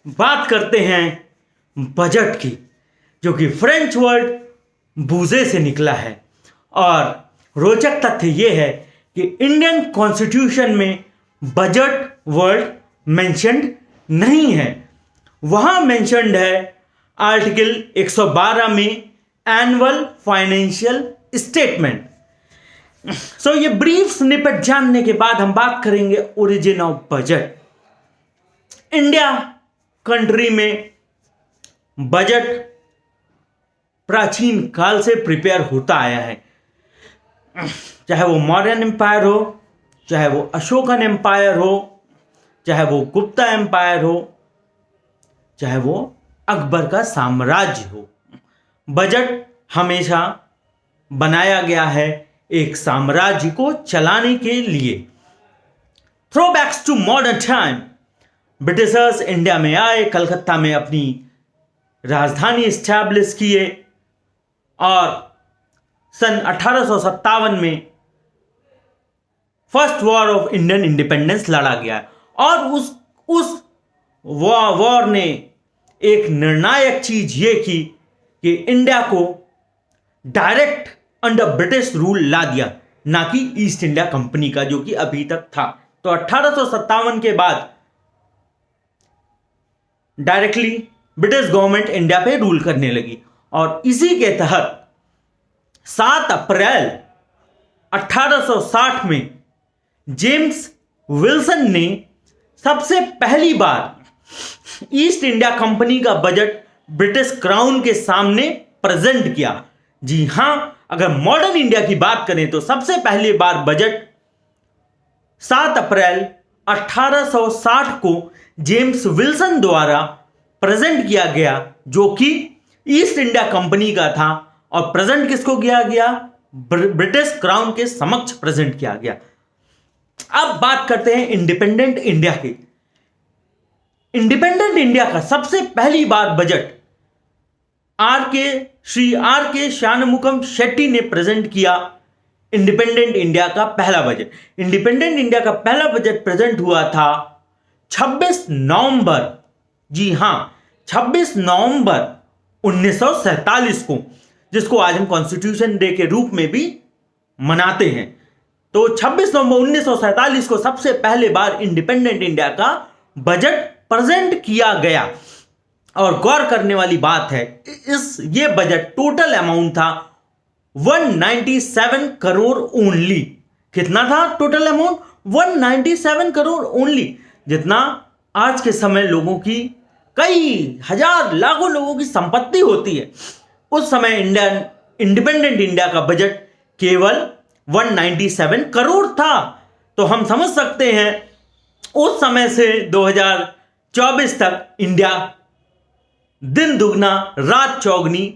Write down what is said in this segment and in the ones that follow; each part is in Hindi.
बात करते हैं बजट की, जो कि फ्रेंच वर्ड बूजे से निकला है। और रोचक तथ्य यह है कि इंडियन कॉन्स्टिट्यूशन में बजट वर्ड मेंशन्ड नहीं है। वहां मेंशन्ड है आर्टिकल 112 में एनुअल फाइनेंशियल स्टेटमेंट। सो ये ब्रीफ स्निपेट जानने के बाद हम बात करेंगे origin of budget. India country में बजट प्राचीन काल से प्रिपेयर होता आया है, चाहे वो मौर्यन एम्पायर हो, चाहे वो अशोकन एम्पायर हो, चाहे वो गुप्ता एम्पायर हो, चाहे वो अकबर का साम्राज्य हो। बजट हमेशा बनाया गया है एक साम्राज्य को चलाने के लिए। Throwbacks to modern time, Britishers India में आए, कलकत्ता में अपनी राजधानी एस्टैब्लिश किए और सन 1857 में first war of Indian independence लड़ा गया। और उस वॉर ने एक निर्णायक चीज ये की कि इंडिया को डायरेक्ट अंडर ब्रिटिश रूल ला दिया, ना कि ईस्ट इंडिया कंपनी का, जो कि अभी तक था। तो 1857 के बाद डायरेक्टली ब्रिटिश गवर्नमेंट इंडिया पे रूल करने लगी। और इसी के तहत 7 अप्रैल 1860 में जेम्स विल्सन ने सबसे पहली बार ईस्ट इंडिया कंपनी का बजट ब्रिटिश क्राउन के सामने प्रेजेंट किया। जी हां, अगर मॉडर्न इंडिया की बात करें तो सबसे पहली बार बजट 7 अप्रैल 1860 को जेम्स विल्सन द्वारा प्रेजेंट किया गया, जो कि ईस्ट इंडिया कंपनी का था। और प्रेजेंट किसको किया गया? ब्रिटिश क्राउन के समक्ष प्रेजेंट किया गया। अब बात करते हैं इंडिपेंडेंट इंडिया की। इंडिपेंडेंट इंडिया का सबसे पहली बार बजट श्री आर के शानमुगम शेट्टी ने प्रेजेंट किया। इंडिपेंडेंट इंडिया का पहला बजट, इंडिपेंडेंट इंडिया का पहला बजट प्रेजेंट हुआ था 26 नवंबर, जी हां 26 नवंबर 1947 को, जिसको आज हम कॉन्स्टिट्यूशन डे के रूप में भी मनाते हैं। तो 26 नवंबर 1947 को सबसे पहले बार इंडिपेंडेंट इंडिया का बजट प्रेजेंट किया गया। और गौर करने वाली बात है, ये बजट टोटल अमाउंट था 197 करोड़ ओनली। कितना था टोटल अमाउंट? 197 करोड़ ओनली, जितना आज के समय लोगों की, कई हजार लाखों लोगों की संपत्ति होती है। उस समय इंडिपेंडेंट इंडिया का बजट केवल 197 करोड़ था। तो हम समझ सकते हैं उस समय से 2024 तक इंडिया दिन दुगना रात चौगनी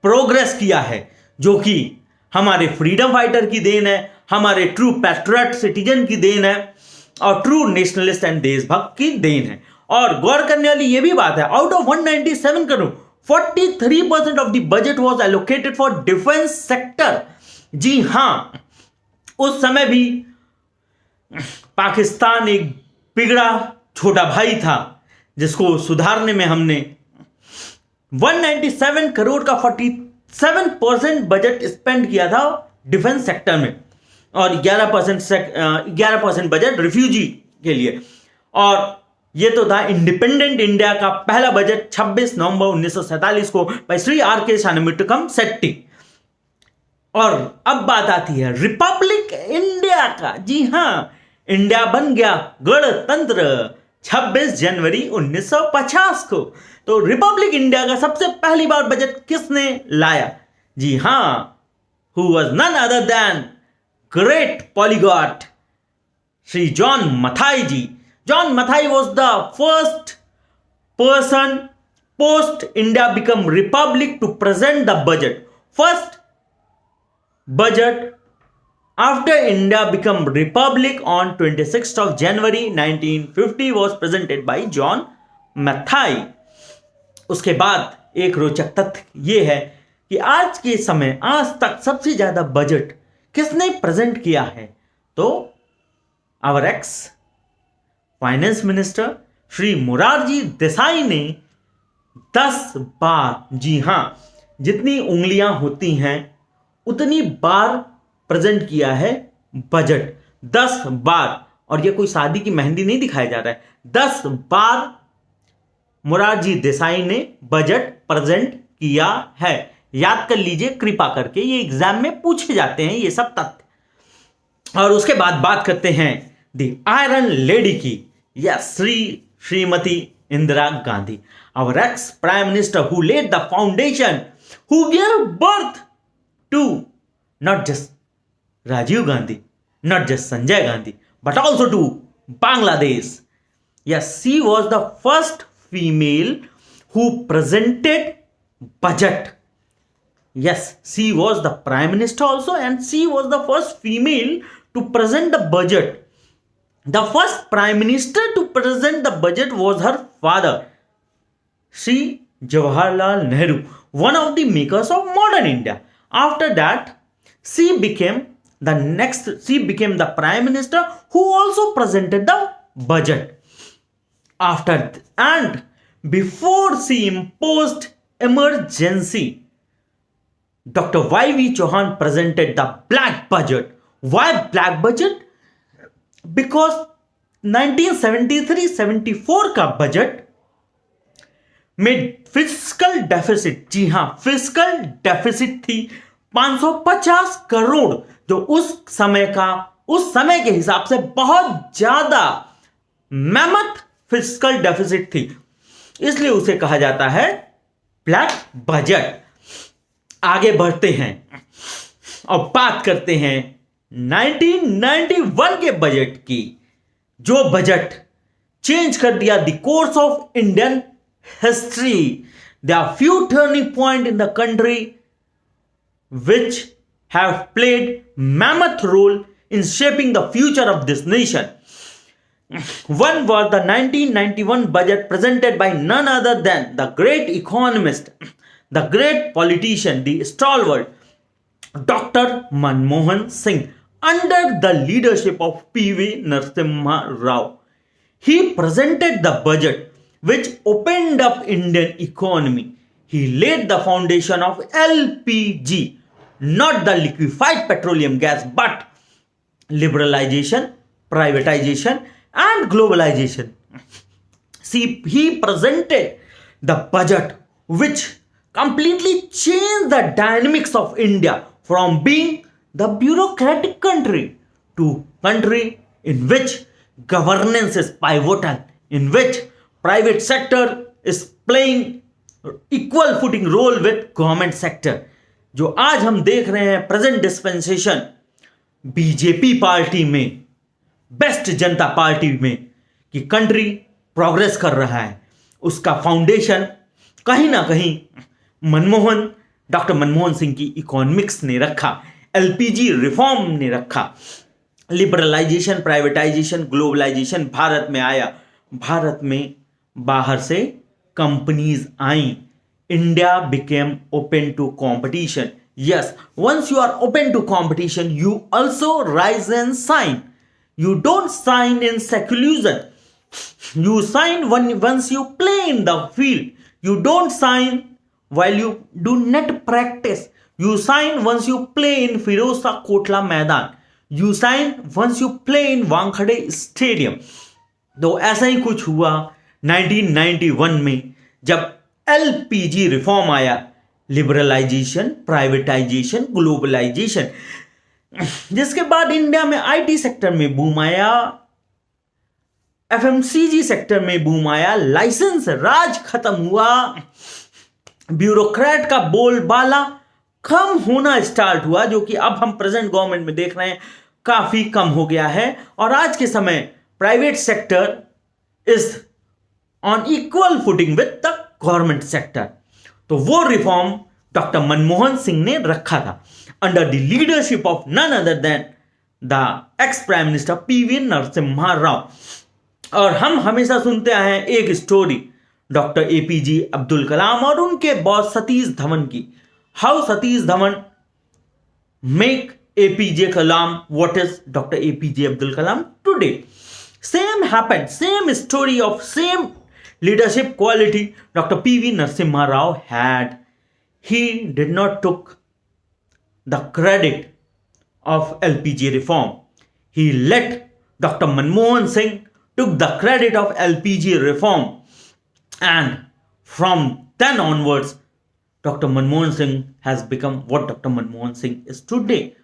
प्रोग्रेस किया है, जो कि हमारे फ्रीडम फाइटर की देन है, हमारे ट्रू पैट्रियट सिटीजन की देन है और ट्रू नेशनलिस्ट एंड देशभक्त की देन है। और गौर करने वाली यह भी बात है, out of 197 crore 43% of the budget was allocated for defence sector. जी हां, उस समय भी पाकिस्तान एक बिगड़ा छोटा भाई था, जिसको सुधारने में हमने 197 करोड़ का 47% बजट स्पेंड किया था डिफेंस सेक्टर में, और 11% बजट रिफ्यूजी के लिए। और यह तो था इंडिपेंडेंट इंडिया का पहला बजट 26 नवंबर 1947 को बाय श्री आर के शानमुगम शेट्टी। और अब बात आती है रिपब्लिक इंडिया का। जी हां, इंडिया बन गया गणतंत्र 26 जनवरी 1950 को। तो रिपब्लिक इंडिया का सबसे पहली बार बजट किसने लाया? जी हां, who was none other than great polyglot Shri John Mathai ji. John Mathai was the first person post India become republic to present the budget. First budget after India become republic on 26th of January 1950 was presented by John Mathai. उसके बाद एक रोचक तथ्य यह है कि आज के समय आज तक सबसे ज्यादा बजट किसने प्रेजेंट किया है? तो our ex finance minister Shri Morarji Desai ने 10 बार, जी हां, जितनी उंगलियां होती हैं उतनी बार प्रेजेंट किया है बजट, 10 बार। और ये कोई शादी की मेहंदी नहीं दिखाया जा रहा है, 10 बार मोरारजी देसाई ने बजट प्रेजेंट किया है। याद कर लीजिए कृपा करके, ये एग्जाम में पूछे जाते हैं ये सब तथ्य। और उसके बाद बात करते हैं द आयरन लेडी की, yes, Shrimati Indira Gandhi, our ex-prime minister who laid the foundation, who gave birth to not just Rajiv Gandhi, not just Sanjay Gandhi, but also to Bangladesh. Yes, she was the first female who presented budget. Yes, she was the prime minister also, and she was the first female to present the budget. The first prime minister to present the budget was her father, Sri Jawaharlal Nehru, one of the makers of modern India. After that, she became the prime minister who also presented the budget. And before she imposed emergency, Dr. Y.V. Chauhan presented the black budget. Why black budget? Because 1973-74 का बजट में फिस्कल डेफिसिट, जी हां, फिस्कल डेफिसिट थी 550 करोड़, जो उस समय के हिसाब से बहुत ज्यादा मैमथ फिस्कल डेफिसिट थी, इसलिए उसे कहा जाता है ब्लैक बजट। आगे बढ़ते हैं और बात करते हैं 1991 के बजट की, जो बजट चेंज कर दिया the course of Indian history. There are few turning point in the country which have played mammoth role in shaping the future of this nation. One was the 1991 budget presented by none other than the great economist, the great politician, the stalwart, Dr. Manmohan Singh, under the leadership of P.V. Narasimha Rao. He presented the budget which opened up Indian economy. He laid the foundation of LPG, not the liquefied petroleum gas, but liberalization, privatization, and globalization. See, he presented the budget which completely changed the dynamics of India from being the bureaucratic country to country in which governance is pivotal, in which private sector is playing equal footing role with government sector. जो आज हम देख रहे हैं प्रेजेंट डिस्पेंसेशन बीजेपी पार्टी में, बेस्ट जनता पार्टी में, कि कंट्री प्रोग्रेस कर रहा है, उसका फाउंडेशन कहीं ना कहीं डॉक्टर मनमोहन सिंह की इकोनॉमिक्स ने रखा, एलपीजी रिफॉर्म ने रखा, लिबरलाइजेशन, प्राइवेटाइजेशन, ग्लोबलाइजेशन भारत में आया, भारत में बाहर से companies I, India became open to competition. Yes, once you are open to competition, you also rise and shine. You don't shine in seclusion. You shine once you play in the field. You don't shine while you do net practice. You shine once you play in Firoza Kotla Maidan. You shine once you play in Wankhede Stadium. तो ऐसा ही कुछ हुआ 1991 में, जब एलपीजी रिफॉर्म आया, लिबरलाइजेशन, प्राइवेटाइजेशन, ग्लोबलाइजेशन, जिसके बाद इंडिया में आईटी सेक्टर में बूम आया, एफएमसीजी सेक्टर में बूम आया, लाइसेंस राज खत्म हुआ, ब्यूरोक्रेट का बोलबाला कम होना स्टार्ट हुआ, जो कि अब हम प्रेजेंट गवर्नमेंट में देख रहे हैं काफी कम हो गया है। और आज के समय private sector is on equal footing with the government sector. तो वो रिफॉर्म डॉक्टर मनमोहन सिंह ने रखा था under the leadership of none other than the ex prime minister PV Narasimha Rao. और हम हमेशा सुनते आए हैं एक story doctor APJ Abdul Kalam और उनके बॉस सतीश धवन की, how Satish Dhawan make APJ Kalam what is doctor APJ Abdul Kalam today. Same happened, same story of same leadership quality Dr. P.V. Narasimha Rao had. He did not took the credit of LPG reform. He let Dr. Manmohan Singh took the credit of LPG reform, and from then onwards, Dr. Manmohan Singh has become what Dr. Manmohan Singh is today.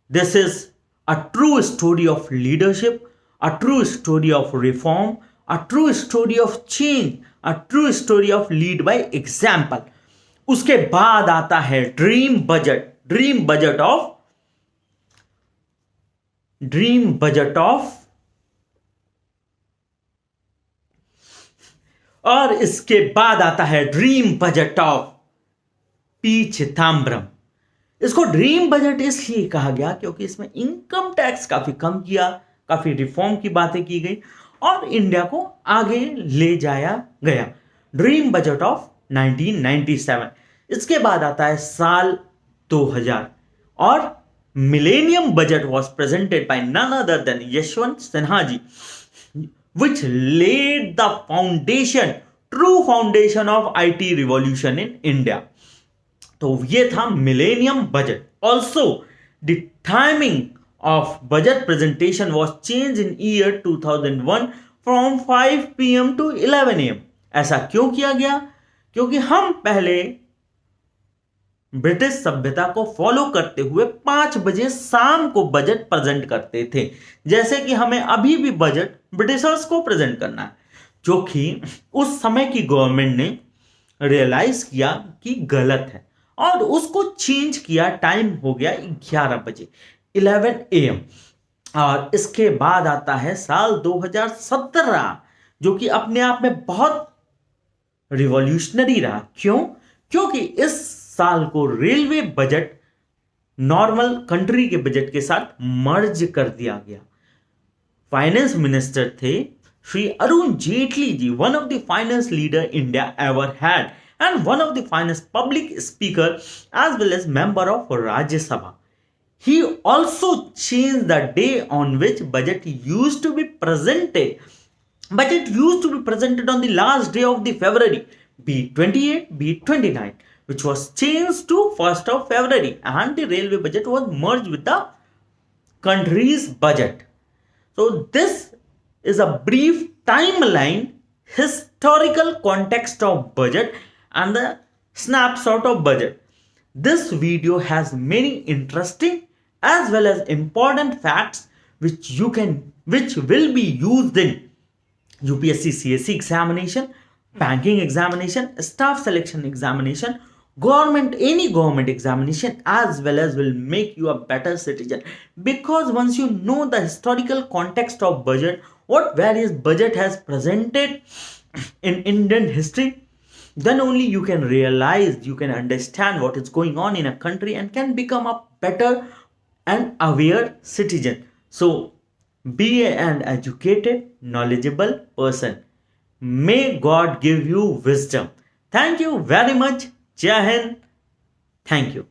This is a true story of leadership, a true story of reform, a true story of change, a true story of lead by example. उसके बाद आता है ड्रीम बजट ऑफ और इसके बाद आता है dream budget of P Chidambaram. इसको ड्रीम बजट इसलिए कहा गया क्योंकि इसमें इनकम टैक्स काफी कम किया, काफी रिफॉर्म की बातें की गई और इंडिया को आगे ले जाया गया। Dream budget of 1997। इसके बाद आता है साल 2000 और millennium budget was presented by none other than Yashwant Sinha ji, which laid the true foundation of IT revolution in India. तो ये था millennium budget. Also the timing of budget presentation was change in year 2001 from 5 PM to 11 AM। ऐसा क्यों किया गया? क्योंकि हम पहले ब्रिटिश सभ्यता को फॉलो करते हुए 5 बजे शाम को बजट प्रेजेंट करते थे, जैसे कि हमें अभी भी बजट ब्रिटिशर्स को प्रेजेंट करना है, जो कि उस समय की गवर्नमेंट ने रियलाइज किया कि गलत है और उसको चेंज किया। टाइम हो गया 11 बजे 11 AM। और इसके बाद आता है साल 2017, जो कि अपने आप में बहुत रिवॉल्यूशनरी रहा। क्यों? क्योंकि इस साल को रेलवे बजट नॉर्मल कंट्री के बजट के साथ मर्ज कर दिया गया। फाइनेंस मिनिस्टर थे Shri Arun Jaitley ji, one of the finance leader India ever had and one of the finest public speaker as well as member of Rajya Sabha. He also changed the day on which budget used to be presented. Budget used to be presented on the last day of the February, be 28, be 29, which was changed to 1st of February, and the railway budget was merged with the country's budget. So this is a brief timeline, historical context of budget and the snapshot of budget. This video has many interesting as well as important facts which will be used in UPSC CSE examination, banking examination, staff selection examination, any government examination, as well as will make you a better citizen. Because once you know the historical context of budget, what various budget has presented in Indian history, then only you can realize, you can understand what is going on in a country and can become a better and aware citizen. So be an educated, knowledgeable person. May God give you wisdom. Thank you very much. Jai Hind. Thank you.